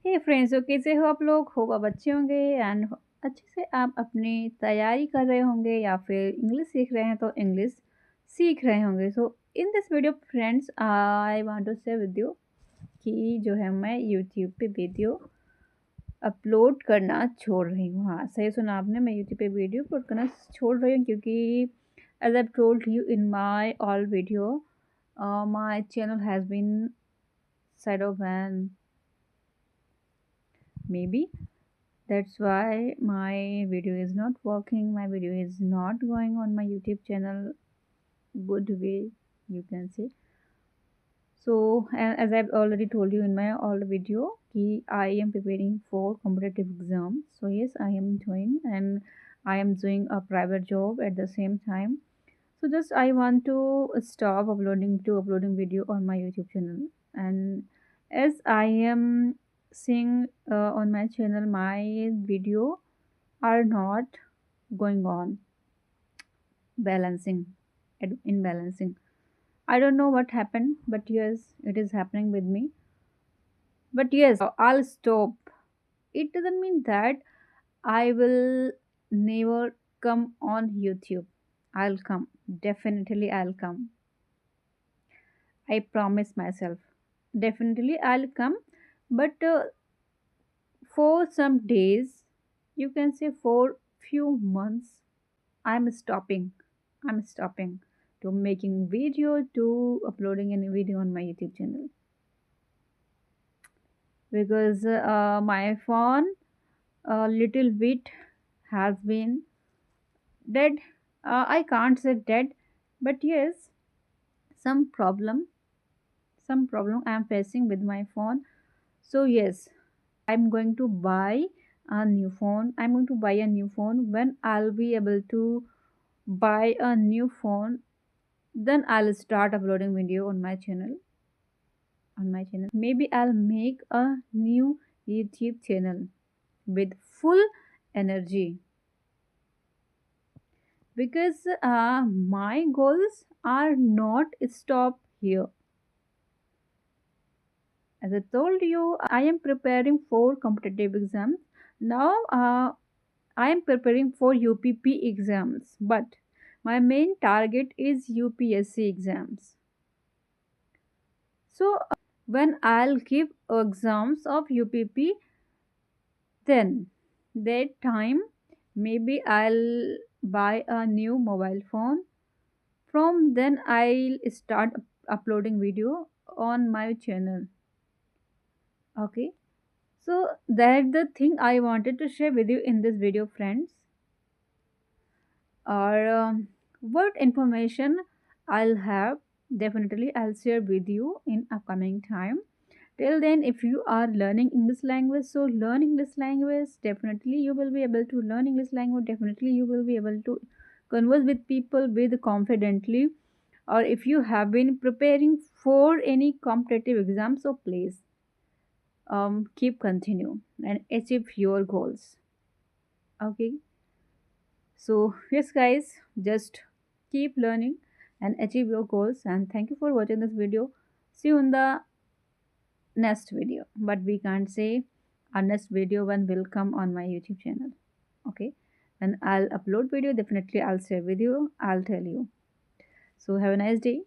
हे friends, तो कैसे हो आप लोग? होप आप अच्छे होंगे एंड अच्छे से आप अपनी तैयारी कर रहे होंगे या फिर इंग्लिश सीख रहे हैं तो इंग्लिश सीख रहे होंगे। So in this video friends I want to share with you कि जो है मैं यूट्यूब पे वीडियो अपलोड करना छोड़ रही हूँ। हाँ, सही सुना आपने, मैं यूट्यूब पे वीडियो अपलोड करना छोड़ रही हूँ क्योंकि as I told you in my all video my channel has been side of an maybe that's why my video is not working, my video is not going on my YouTube channel good way, you can say. So as I've already told you in my old video ki I am preparing for competitive exams. So yes, I am doing, and I am doing a private job at the same time. So just I want to stop uploading video on my YouTube channel. And as I am seeing on my channel, my video are not going on balancing in balancing. I don't know what happened, but yes, it is happening with me. But yes, I'll stop. It doesn't mean that I will never come on YouTube. I'll come. Definitely I'll come. I promise myself. Definitely I'll come. But for some days, you can say for few months, I'm stopping. I'm stopping to making video, to uploading any video on my YouTube channel because my phone a little bit has been dead. I can't say dead, but yes, some problem, some problem I am facing with my phone. So yes, I'm going to buy a new phone. I'm going to buy a new phone when I'll be able to buy a new phone. Then I'll start uploading video on my channel. Maybe I'll make a new YouTube channel with full energy because my goals are not stop here. As I told you, I am preparing for competitive exams. Now I am preparing for UPP exams, but my main target is UPSC exams. So when I'll give exams of UPP, then that time maybe I'll buy a new mobile phone. From then I'll start uploading video on my channel. Okay. So that's the thing I wanted to share with you in this video, friends. Or what information I'll have, definitely I'll share with you in upcoming time. Till then, if you are learning English language, so learn English language. Definitely you will be able to learn English language. Definitely you will be able to converse with people with confidently. Or if you have been preparing for any competitive exam, so please keep continue and achieve your goals. Okay. So yes guys, just keep learning and achieve your goals, and thank you for watching this video. See you in the next video, but we can't say our next video when will come on my YouTube channel. Okay, and I'll upload video, definitely I'll share with you, I'll tell you. So have a nice day.